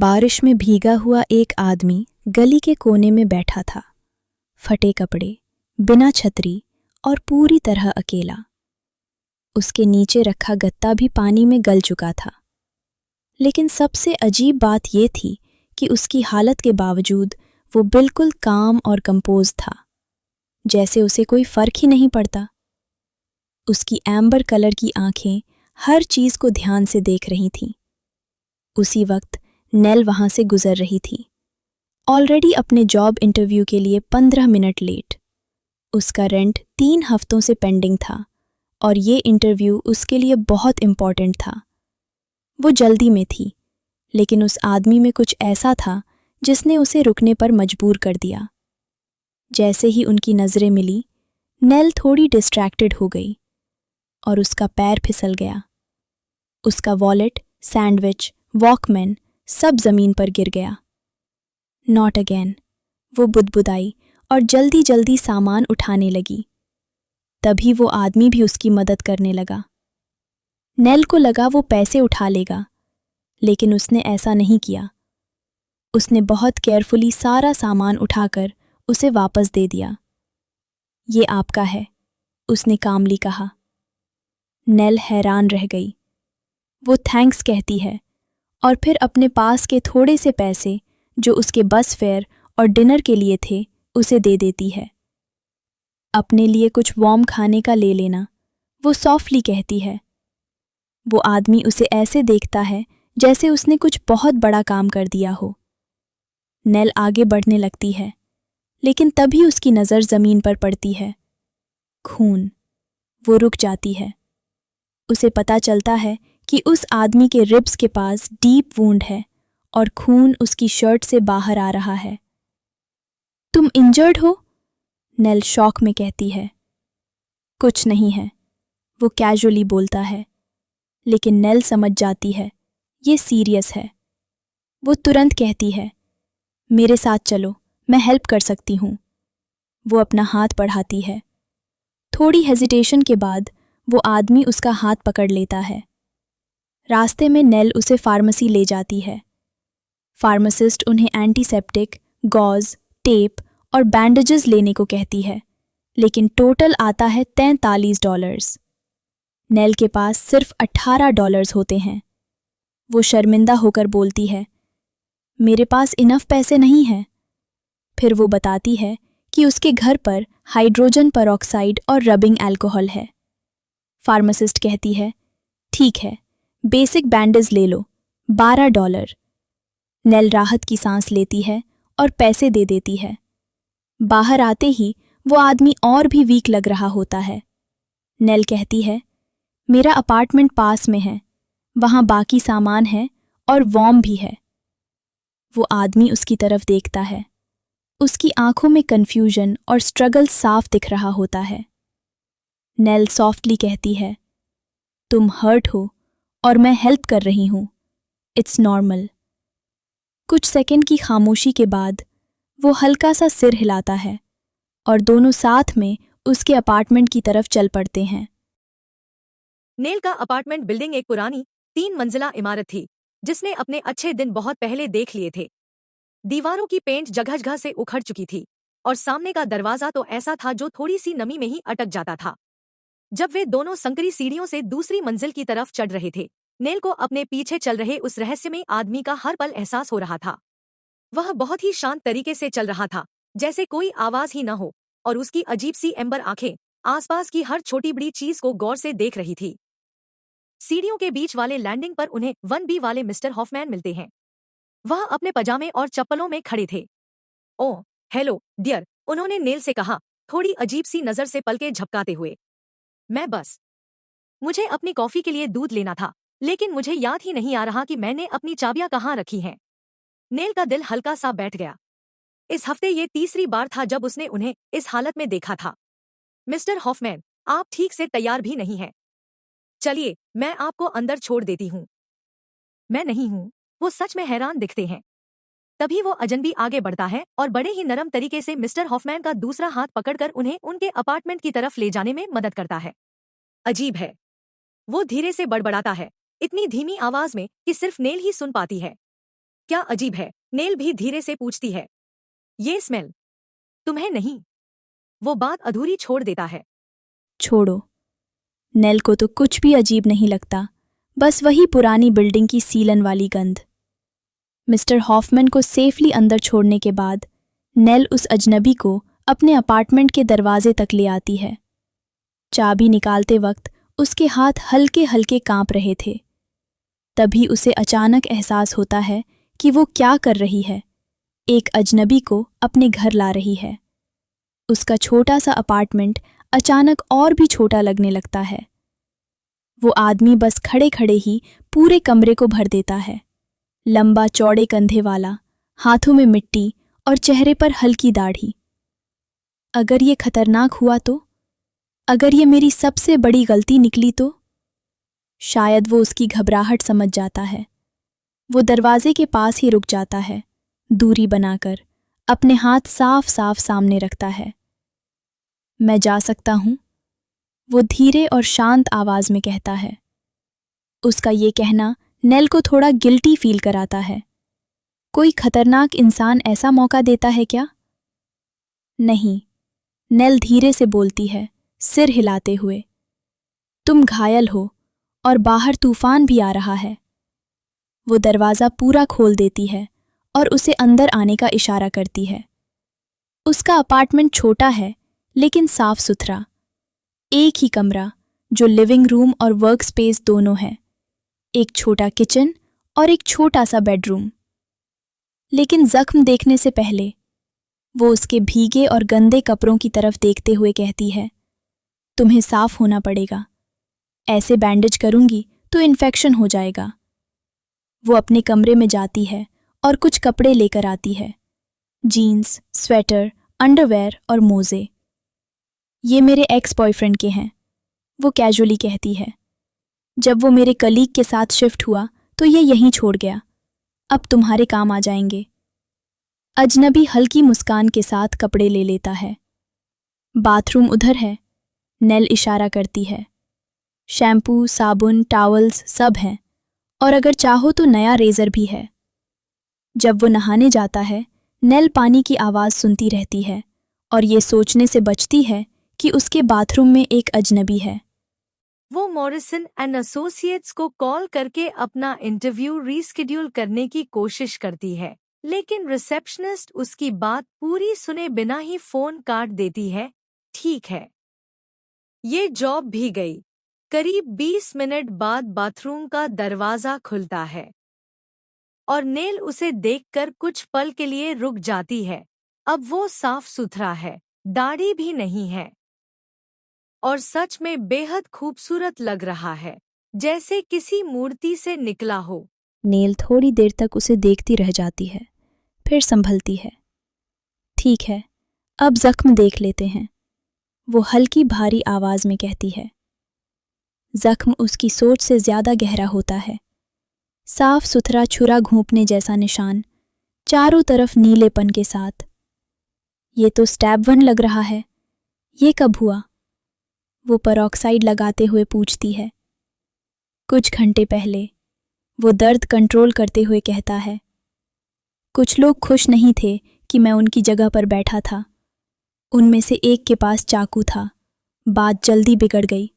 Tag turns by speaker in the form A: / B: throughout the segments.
A: बारिश में भीगा हुआ एक आदमी गली के कोने में बैठा था, फटे कपड़े, बिना छतरी और पूरी तरह अकेला। उसके नीचे रखा गत्ता भी पानी में गल चुका था। लेकिन सबसे अजीब बात यह थी कि उसकी हालत के बावजूद वो बिल्कुल काम और कंपोज था, जैसे उसे कोई फर्क ही नहीं पड़ता। उसकी एम्बर कलर की आंखें हर चीज को ध्यान से देख रही थीं। उसी वक्त नेल वहां से गुजर रही थी, ऑलरेडी अपने जॉब इंटरव्यू के लिए 15 मिनट लेट। उसका रेंट 3 हफ्तों से पेंडिंग था और ये इंटरव्यू उसके लिए बहुत इम्पॉर्टेंट था। वो जल्दी में थी, लेकिन उस आदमी में कुछ ऐसा था जिसने उसे रुकने पर मजबूर कर दिया। जैसे ही उनकी नज़रें मिली, नेल थोड़ी डिस्ट्रैक्टेड हो गई और उसका पैर फिसल गया। उसका वॉलेट, सैंडविच, वॉकमैन सब जमीन पर गिर गया। नॉट अगेन, वो बुदबुदाई और जल्दी जल्दी सामान उठाने लगी। तभी वो आदमी भी उसकी मदद करने लगा। नेल को लगा वो पैसे उठा लेगा, लेकिन उसने ऐसा नहीं किया। उसने बहुत केयरफुली सारा सामान उठाकर उसे वापस दे दिया। ये आपका है, उसने कामली कहा। नेल हैरान रह गई। वो थैंक्स कहती है और फिर अपने पास के थोड़े से पैसे जो उसके बस फेयर और डिनर के लिए थे उसे दे देती है। अपने लिए कुछ वार्म खाने का ले लेना, वो सॉफ्टली कहती है। वो आदमी उसे ऐसे देखता है जैसे उसने कुछ बहुत बड़ा काम कर दिया हो। नेल आगे बढ़ने लगती है, लेकिन तभी उसकी नज़र ज़मीन पर पड़ती है। खून। वो रुक जाती है। उसे पता चलता है कि उस आदमी के रिब्स के पास डीप वूंड है और खून उसकी शर्ट से बाहर आ रहा है। तुम इंजर्ड हो? नेल शॉक में कहती है। कुछ नहीं है, वो कैजुअली बोलता है, लेकिन नेल समझ जाती है ये सीरियस है। वो तुरंत कहती है, मेरे साथ चलो, मैं हेल्प कर सकती हूँ। वो अपना हाथ बढ़ाती है। थोड़ी हेजिटेशन के बाद वो आदमी उसका हाथ पकड़ लेता है। रास्ते में नेल उसे फार्मेसी ले जाती है। फार्मासिस्ट उन्हें एंटीसेप्टिक, गॉज, टेप और बैंडेजेस लेने को कहती है, लेकिन टोटल आता है $43। नेल के पास सिर्फ $18 होते हैं। वो शर्मिंदा होकर बोलती है, मेरे पास इनफ पैसे नहीं हैं। फिर वो बताती है कि उसके घर पर हाइड्रोजन पेरोक्साइड और रबिंग अल्कोहल है। फार्मासिस्ट कहती है, ठीक है, बेसिक बैंडेज ले लो, $12। नेल राहत की सांस लेती है और पैसे दे देती है। बाहर आते ही वो आदमी और भी वीक लग रहा होता है। नेल कहती है, मेरा अपार्टमेंट पास में है, वहां बाकी सामान है और वॉर्म भी है। वो आदमी उसकी तरफ देखता है। उसकी आंखों में कन्फ्यूजन और स्ट्रगल साफ दिख रहा होता है। नेल सॉफ्टली कहती है, तुम हर्ट हो और मैं हेल्प कर रही हूं, इट्स नॉर्मल। कुछ सेकंड की खामोशी के बाद वो हल्का सा सिर हिलाता है और दोनों साथ में उसके अपार्टमेंट की तरफ चल पड़ते हैं।
B: नेल का अपार्टमेंट बिल्डिंग एक पुरानी 3 मंजिला इमारत थी, जिसने अपने अच्छे दिन बहुत पहले देख लिए थे। दीवारों की पेंट जगह-जगह से उखड़ चुकी थी और सामने का दरवाजा तो ऐसा था जो थोड़ी सी नमी में ही अटक जाता था। जब वे दोनों संकरी सीढ़ियों से दूसरी मंजिल की तरफ चढ़ रहे थे, नेल को अपने पीछे चल रहे उस रहस्यमयी आदमी का हर पल एहसास हो रहा था। वह बहुत ही शांत तरीके से चल रहा था, जैसे कोई आवाज ही न हो, और उसकी अजीब सी एम्बर आंखें आसपास की हर छोटी बड़ी चीज को गौर से देख रही थी। सीढ़ियों के बीच वाले लैंडिंग पर उन्हें 1B वाले मिस्टर हॉफमैन मिलते हैं। वह अपने पजामे और चप्पलों में खड़े थे। ओह, हेलो डियर, उन्होंने नेल से कहा, थोड़ी अजीब सी नजर से पलके झपकाते हुए। मुझे अपनी कॉफी के लिए दूध लेना था, लेकिन मुझे याद ही नहीं आ रहा कि मैंने अपनी चाबियां कहाँ रखी हैं। नेल का दिल हल्का सा बैठ गया। इस हफ्ते ये तीसरी बार था जब उसने उन्हें इस हालत में देखा था। मिस्टर हॉफमैन, आप ठीक से तैयार भी नहीं हैं। चलिए, मैं आपको अंदर छोड़ देती हूँ। मैं नहीं हूँ। वो सच में हैरान दिखते हैं। तभी वो अजनबी आगे बढ़ता है और बड़े ही नरम तरीके से मिस्टर हॉफमैन का दूसरा हाथ पकड़कर उन्हें उनके अपार्टमेंट की तरफ ले जाने में मदद करता है। अजीब है, वो धीरे से बड़बड़ाता है, इतनी धीमी आवाज में कि सिर्फ नेल ही सुन पाती है। क्या अजीब है, नेल भी धीरे से पूछती है। ये स्मेल तुम्हें नहीं। वो बात अधूरी छोड़ देता है।
A: छोड़ो। नेल को तो कुछ भी अजीब नहीं लगता, बस वही पुरानी बिल्डिंग की सीलन वाली गंध। मिस्टर हॉफमैन को सेफली अंदर छोड़ने के बाद नेल उस अजनबी को अपने अपार्टमेंट के दरवाजे तक ले आती है। चाबी निकालते वक्त उसके हाथ हल्के हल्के कांप रहे थे। तभी उसे अचानक एहसास होता है कि वो क्या कर रही है, एक अजनबी को अपने घर ला रही है। उसका छोटा सा अपार्टमेंट अचानक और भी छोटा लगने लगता है। वो आदमी बस खड़े खड़े ही पूरे कमरे को भर देता है। लंबा चौड़े कंधे वाला, हाथों में मिट्टी और चेहरे पर हल्की दाढ़ी। अगर ये खतरनाक हुआ तो? अगर ये मेरी सबसे बड़ी गलती निकली तो? शायद वो उसकी घबराहट समझ जाता है। वो दरवाजे के पास ही रुक जाता है, दूरी बनाकर अपने हाथ साफ साफ सामने रखता है। मैं जा सकता हूं? वो धीरे और शांत आवाज में कहता है। उसका ये कहना नेल को थोड़ा गिल्टी फील कराता है। कोई खतरनाक इंसान ऐसा मौका देता है क्या? नहीं, नेल धीरे से बोलती है, सिर हिलाते हुए। तुम घायल हो और बाहर तूफान भी आ रहा है। वो दरवाज़ा पूरा खोल देती है और उसे अंदर आने का इशारा करती है। उसका अपार्टमेंट छोटा है लेकिन साफ सुथरा। एक ही कमरा जो लिविंग रूम और वर्क स्पेस दोनों है। एक छोटा किचन और एक छोटा सा बेडरूम। लेकिन जख्म देखने से पहले वो उसके भीगे और गंदे कपड़ों की तरफ देखते हुए कहती है, तुम्हें साफ होना पड़ेगा। ऐसे बैंडेज करूंगी तो इन्फेक्शन हो जाएगा। वो अपने कमरे में जाती है और कुछ कपड़े लेकर आती है। जीन्स, स्वेटर, अंडरवेयर और मोजे। ये मेरे एक्स बॉयफ्रेंड के हैं, वो कैजुअली कहती है। जब वो मेरे कलीग के साथ शिफ्ट हुआ तो ये यहीं छोड़ गया। अब तुम्हारे काम आ जाएंगे। अजनबी हल्की मुस्कान के साथ कपड़े ले लेता है। बाथरूम उधर है, नेल इशारा करती है। शैम्पू, साबुन, टॉवल्स सब हैं और अगर चाहो तो नया रेजर भी है। जब वो नहाने जाता है, नेल पानी की आवाज़ सुनती रहती है और ये सोचने से बचती है कि उसके बाथरूम में एक अजनबी है।
B: वो मॉरिसन एंड एसोसिएट्स को कॉल करके अपना इंटरव्यू रीस्केड्यूल करने की कोशिश करती है, लेकिन रिसेप्शनिस्ट उसकी बात पूरी सुने बिना ही फोन काट देती है। ठीक है, ये जॉब भी गई। करीब 20 मिनट बाद बाथरूम का दरवाजा खुलता है और नेल उसे देखकर कुछ पल के लिए रुक जाती है। अब वो साफ सुथरा है, दाढ़ी भी नहीं है और सच में बेहद खूबसूरत लग रहा है, जैसे किसी मूर्ति से निकला हो।
A: नेल थोड़ी देर तक उसे देखती रह जाती है, फिर संभलती है। ठीक है, अब जख्म देख लेते हैं, वो हल्की भारी आवाज में कहती है। जख्म उसकी सोच से ज्यादा गहरा होता है। साफ सुथरा छुरा घोंपने जैसा निशान, चारों तरफ नीलेपन के साथ। ये तो स्टैब वन लग रहा है। ये कब हुआ? वो पेरोक्साइड लगाते हुए पूछती है। कुछ घंटे पहले, वो दर्द कंट्रोल करते हुए कहता है। कुछ लोग खुश नहीं थे कि मैं उनकी जगह पर बैठा था। उनमें से एक के पास चाकू था। बात जल्दी बिगड़ गई।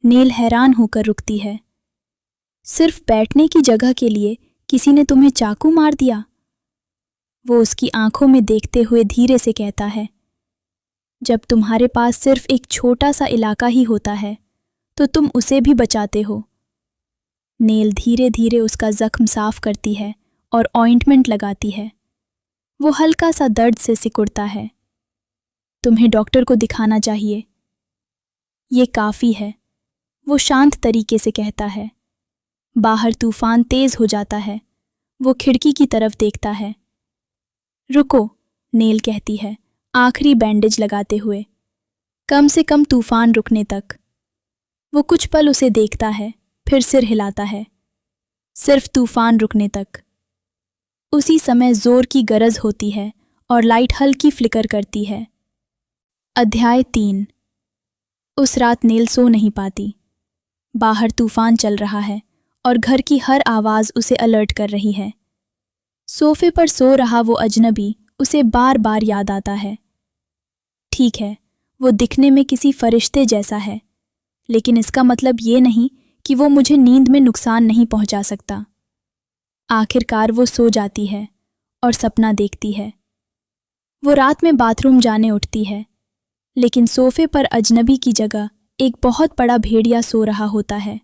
A: नेल हैरान होकर रुकती है। सिर्फ बैठने की जगह के लिए किसी ने तुम्हें चाकू मार दिया? वो उसकी आंखों में देखते हुए धीरे से कहता है। जब तुम्हारे पास सिर्फ एक छोटा सा इलाका ही होता है तो तुम उसे भी बचाते हो। नेल धीरे धीरे उसका जख्म साफ करती है और ऑइंटमेंट लगाती है। वो हल्का सा दर्द से सिकुड़ता है। तुम्हें डॉक्टर को दिखाना चाहिए। ये काफ़ी है, वो शांत तरीके से कहता है। बाहर तूफान तेज हो जाता है। वो खिड़की की तरफ देखता है। रुको, नेल कहती है, आखिरी बैंडेज लगाते हुए। कम से कम तूफान रुकने तक। वो कुछ पल उसे देखता है, फिर सिर हिलाता है। सिर्फ तूफान रुकने तक। उसी समय जोर की गरज होती है और लाइट हल्की फ्लिकर करती है। अध्याय 3। उस रात नेल सो नहीं पाती। बाहर तूफान चल रहा है और घर की हर आवाज़ उसे अलर्ट कर रही है। सोफे पर सो रहा वो अजनबी उसे बार बार याद आता है। ठीक है, वो दिखने में किसी फरिश्ते जैसा है, लेकिन इसका मतलब ये नहीं कि वो मुझे नींद में नुकसान नहीं पहुंचा सकता। आखिरकार वो सो जाती है और सपना देखती है। वो रात में बाथरूम जाने उठती है, लेकिन सोफे पर अजनबी की जगह एक बहुत बड़ा भेड़िया सो रहा होता है।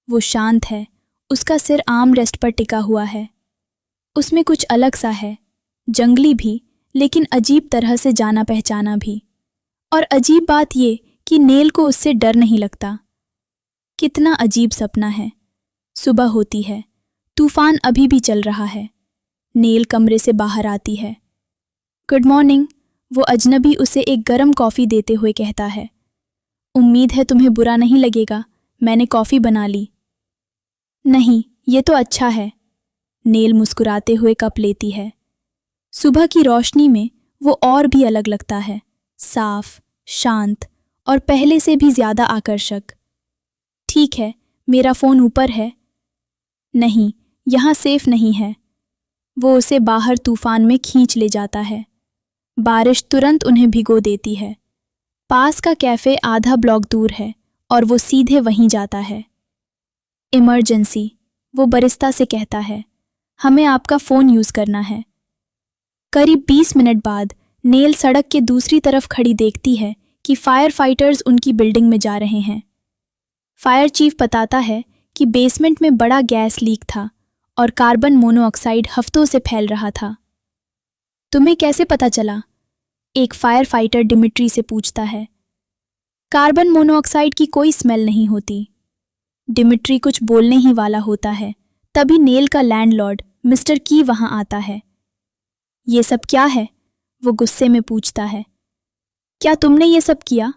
A: वो शांत है, उसका सिर आर्म रेस्ट पर टिका हुआ है। उसमें कुछ अलग सा है, जंगली भी, लेकिन अजीब तरह से जाना पहचाना भी। और अजीब बात ये कि नेल को उससे डर नहीं लगता। कितना अजीब सपना है। सुबह होती है, तूफान अभी भी चल रहा है। नेल कमरे से बाहर आती है। गुड मॉर्निंग, वो अजनबी उसे एक गर्म कॉफ़ी देते हुए कहता है। उम्मीद है तुम्हें बुरा नहीं लगेगा, मैंने कॉफ़ी बना ली। नहीं, ये तो अच्छा है। नेल मुस्कुराते हुए कप लेती है। सुबह की रोशनी में वो और भी अलग लगता है, साफ, शांत और पहले से भी ज्यादा आकर्षक। ठीक है, मेरा फ़ोन ऊपर है। नहीं, यहाँ सेफ नहीं है। वो उसे बाहर तूफान में खींच ले जाता है। बारिश तुरंत उन्हें भिगो देती है। पास का कैफ़े आधा ब्लॉक दूर है और वो सीधे वहीं जाता है। इमरजेंसी, वो बरिस्ता से कहता है, हमें आपका फ़ोन यूज़ करना है। करीब 20 मिनट बाद नेल सड़क के दूसरी तरफ खड़ी देखती है कि फायर फाइटर्स उनकी बिल्डिंग में जा रहे हैं। फायर चीफ बताता है कि बेसमेंट में बड़ा गैस लीक था और कार्बन मोनोऑक्साइड हफ्तों से फैल रहा था। तुम्हें कैसे पता चला? एक फायर फाइटर डिमिट्री से पूछता है। कार्बन मोनोऑक्साइड की कोई स्मेल नहीं होती। डिमिट्री कुछ बोलने ही वाला होता है, तभी नेल का लैंडलॉर्ड मिस्टर की वहां आता है। ये सब क्या है? वो गुस्से में पूछता है। क्या तुमने ये सब किया?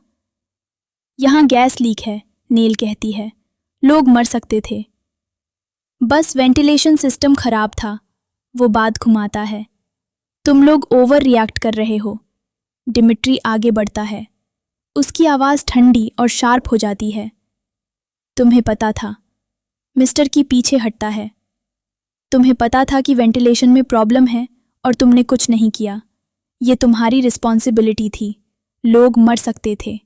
A: यहां गैस लीक है, नेल कहती है। लोग मर सकते थे। बस वेंटिलेशन सिस्टम खराब था, वो बात घुमाता है। तुम लोग ओवर रिएक्ट कर रहे हो। डिमिट्री आगे बढ़ता है। उसकी आवाज़ ठंडी और शार्प हो जाती है। तुम्हें पता था। मिस्टर की पीछे हटता है। तुम्हें पता था कि वेंटिलेशन में प्रॉब्लम है और तुमने कुछ नहीं किया। ये तुम्हारी रिस्पॉन्सिबिलिटी थी। लोग मर सकते थे।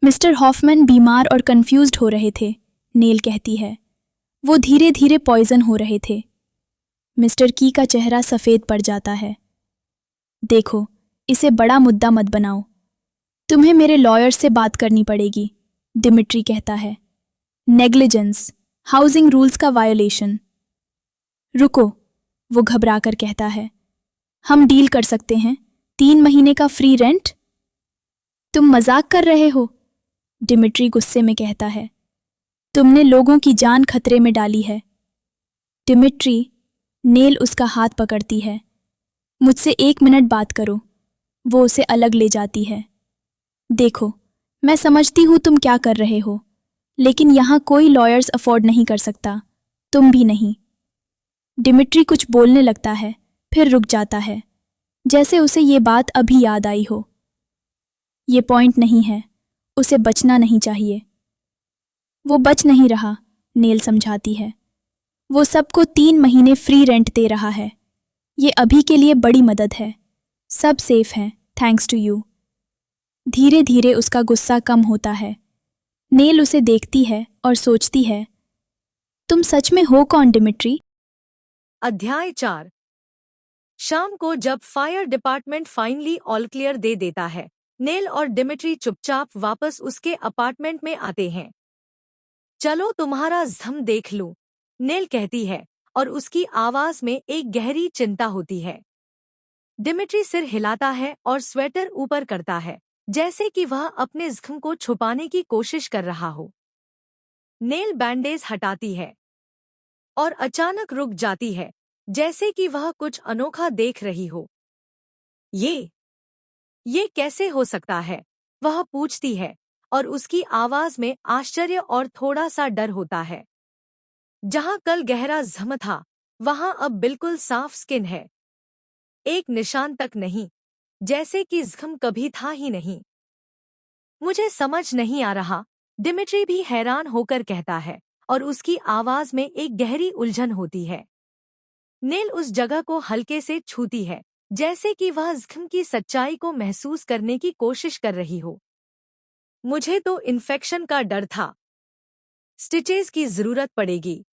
A: मिस्टर हॉफमैन बीमार और कंफ्यूज्ड हो रहे थे, नेल कहती है। वो धीरे धीरे पॉइजन हो रहे थे। मिस्टर की का चेहरा सफ़ेद पड़ जाता है। देखो, इसे बड़ा मुद्दा मत बनाओ। तुम्हें मेरे लॉयर से बात करनी पड़ेगी, डिमिट्री कहता है। नेग्लिजेंस, हाउसिंग रूल्स का वायोलेशन। रुको, वो घबराकर कहता है। हम डील कर सकते हैं, 3 महीने का फ्री रेंट। तुम मजाक कर रहे हो, डिमिट्री गुस्से में कहता है। तुमने लोगों की जान खतरे में डाली है। डिमिट्री, नेल उसका हाथ पकड़ती है। मुझसे 1 मिनट बात करो। वो उसे अलग ले जाती है। देखो, मैं समझती हूँ तुम क्या कर रहे हो, लेकिन यहाँ कोई लॉयर्स अफोर्ड नहीं कर सकता, तुम भी नहीं। डिमिट्री कुछ बोलने लगता है, फिर रुक जाता है, जैसे उसे ये बात अभी याद आई हो। ये पॉइंट नहीं है, उसे बचना नहीं चाहिए। वो बच नहीं रहा, नेल समझाती है। वो सबको 3 महीने फ्री रेंट दे रहा है। ये अभी के लिए बड़ी मदद है। सब सेफ हैं, थैंक्स टू यू। धीरे धीरे उसका गुस्सा कम होता है। नेल उसे देखती है और सोचती है, तुम सच में हो कौन डिमिट्री?
B: अध्याय 4। शाम को जब fire department finally all clear दे देता है, नेल और डिमिट्री चुपचाप वापस उसके अपार्टमेंट में आते हैं। चलो तुम्हारा ज़म देख लूं, नेल कहती है और उसकी आवाज में एक गहरी चिंता होती है। डिमिट्री सिर हिलाता है और स्वेटर ऊपर करता है, जैसे कि वह अपने ज़ख्म को छुपाने की कोशिश कर रहा हो। नेल बैंडेज हटाती है और अचानक रुक जाती है, जैसे कि वह कुछ अनोखा देख रही हो। ये कैसे हो सकता है? वह पूछती है और उसकी आवाज में आश्चर्य और थोड़ा सा डर होता है। जहां कल गहरा ज़ख्म था, वहां अब बिल्कुल साफ स्किन है। एक निशान तक नहीं, जैसे कि ज़ख्म कभी था ही नहीं। मुझे समझ नहीं आ रहा, डिमिट्री भी हैरान होकर कहता है और उसकी आवाज में एक गहरी उलझन होती है। नेल उस जगह को हल्के से छूती है, जैसे कि वह जख्म की सच्चाई को महसूस करने की कोशिश कर रही हो। मुझे तो इन्फेक्शन का डर था। स्टिचेस की जरूरत पड़ेगी,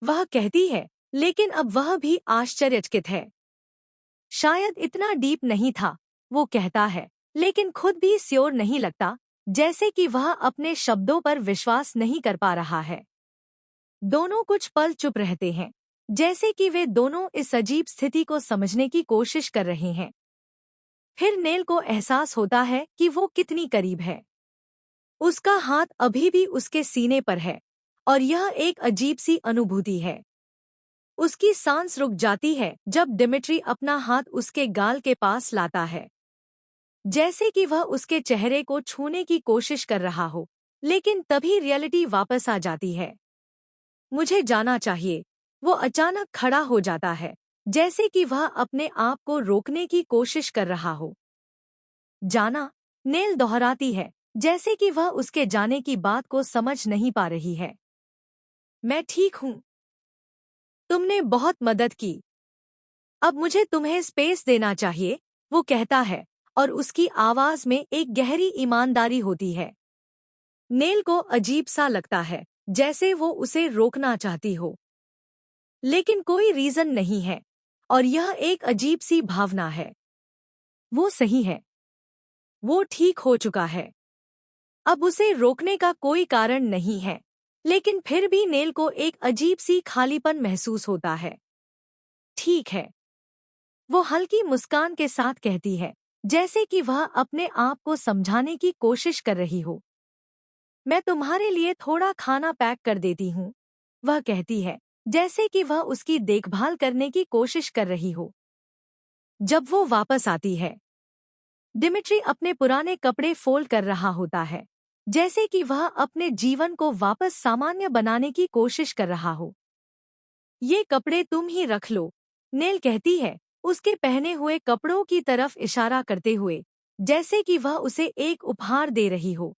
B: वह कहती है, लेकिन अब वह भी आश्चर्यचकित है। शायद इतना डीप नहीं था, वो कहता है, लेकिन खुद भी श्योर नहीं लगता, जैसे कि वह अपने शब्दों पर विश्वास नहीं कर पा रहा है। दोनों कुछ पल चुप रहते हैं, जैसे कि वे दोनों इस अजीब स्थिति को समझने की कोशिश कर रहे हैं। फिर नेल को एहसास होता है कि वो कितनी करीब है। उसका हाथ अभी भी उसके सीने पर है, और यह एक अजीब सी अनुभूति है। उसकी सांस रुक जाती है जब डिमिट्री अपना हाथ उसके गाल के पास लाता है, जैसे कि वह उसके चेहरे को छूने की कोशिश कर रहा हो, लेकिन तभी रियलिटी वापस आ जाती है। मुझे जाना चाहिए। वो अचानक खड़ा हो जाता है, जैसे कि वह अपने आप को रोकने की कोशिश कर रहा हो। जाना, नेल दोहराती है, जैसे कि वह उसके जाने की बात को समझ नहीं पा रही है। मैं ठीक हूं। तुमने बहुत मदद की। अब मुझे तुम्हें स्पेस देना चाहिए, वो कहता है, और उसकी आवाज में एक गहरी ईमानदारी होती है। नेल को अजीब सा लगता है, जैसे वो उसे रोकना चाहती हो, लेकिन कोई रीजन नहीं है, और यह एक अजीब सी भावना है। वो सही है। वो ठीक हो चुका है। अब उसे रोकने का कोई कारण नहीं है, लेकिन फिर भी नेल को एक अजीब सी खालीपन महसूस होता है। ठीक है, वो हल्की मुस्कान के साथ कहती है, जैसे कि वह अपने आप को समझाने की कोशिश कर रही हो। मैं तुम्हारे लिए थोड़ा खाना पैक कर देती हूँ, वह कहती है, जैसे कि वह उसकी देखभाल करने की कोशिश कर रही हो। जब वो वापस आती है, डिमिट्री अपने पुराने कपड़े फोल्ड कर रहा होता है, जैसे कि वह अपने जीवन को वापस सामान्य बनाने की कोशिश कर रहा हो। ये कपड़े तुम ही रख लो, नेल कहती है, उसके पहने हुए कपड़ों की तरफ इशारा करते हुए, जैसे कि वह उसे एक उपहार दे रही हो।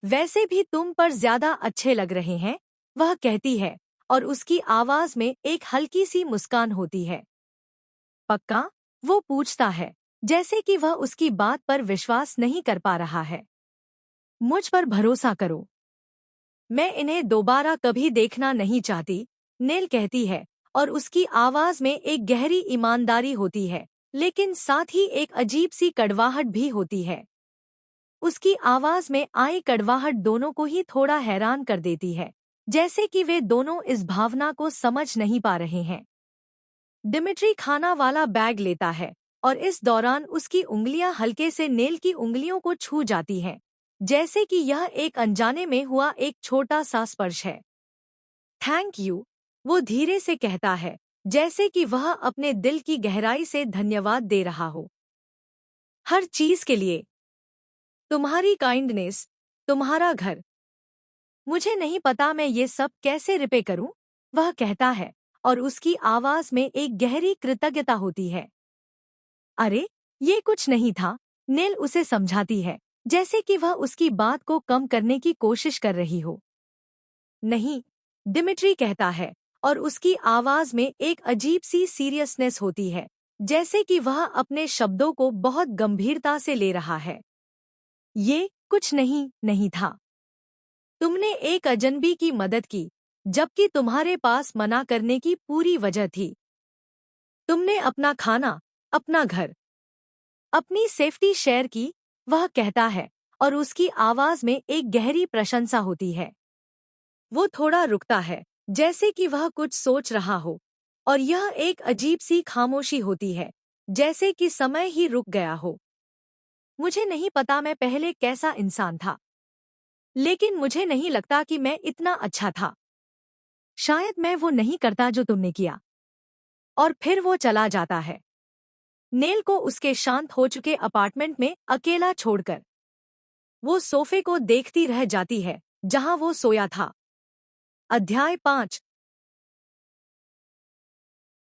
B: वैसे भी तुम पर ज्यादा अच्छे लग रहे हैं, वह कहती है, और उसकी आवाज में एक हल्की सी मुस्कान होती है। पक्का? वो पूछता है, जैसे कि वह उसकी बात पर विश्वास नहीं कर पा रहा है। मुझ पर भरोसा करो। मैं इन्हें दोबारा कभी देखना नहीं चाहती, नेल कहती है, और उसकी आवाज में एक गहरी ईमानदारी होती है, लेकिन साथ ही एक अजीब सी कड़वाहट भी होती है। उसकी आवाज में आई कड़वाहट दोनों को ही थोड़ा हैरान कर देती है, जैसे कि वे दोनों इस भावना को समझ नहीं पा रहे हैं। डिमिट्री खाना वाला बैग लेता है, और इस दौरान उसकी उंगलियां हल्के से नेल की उंगलियों को छू जाती हैं, जैसे कि यह एक अनजाने में हुआ एक छोटा सा स्पर्श है। थैंक यू, वो धीरे से कहता है, जैसे कि वह अपने दिल की गहराई से धन्यवाद दे रहा हो। हर चीज के लिए। तुम्हारी काइंडनेस, तुम्हारा घर। मुझे नहीं पता मैं ये सब कैसे रिपे करूं, वह कहता है, और उसकी आवाज में एक गहरी कृतज्ञता होती है। अरे, ये कुछ नहीं था, नेल उसे समझाती है, जैसे कि वह उसकी बात को कम करने की कोशिश कर रही हो। नहीं, डिमिट्री कहता है, और उसकी आवाज में एक अजीब सी सीरियसनेस होती है, जैसे कि वह अपने शब्दों को बहुत गंभीरता से ले रहा है। ये कुछ नहीं था। तुमने एक अजनबी की मदद की, जबकि तुम्हारे पास मना करने की पूरी वजह थी। तुमने अपना खाना, अपना घर, अपनी सेफ्टी शेयर की, वह कहता है, और उसकी आवाज में एक गहरी प्रशंसा होती है। वो थोड़ा रुकता है, जैसे कि वह कुछ सोच रहा हो, और यह एक अजीब सी खामोशी होती है, जैसे कि समय ही रुक गया हो। मुझे नहीं पता मैं पहले कैसा इंसान था, लेकिन मुझे नहीं लगता कि मैं इतना अच्छा था। शायद मैं वो नहीं करता जो तुमने किया। और फिर वो चला जाता है, नेल को उसके शांत हो चुके अपार्टमेंट में अकेला छोड़कर। वो सोफे को देखती रह जाती है, जहां वो सोया था। अध्याय 5।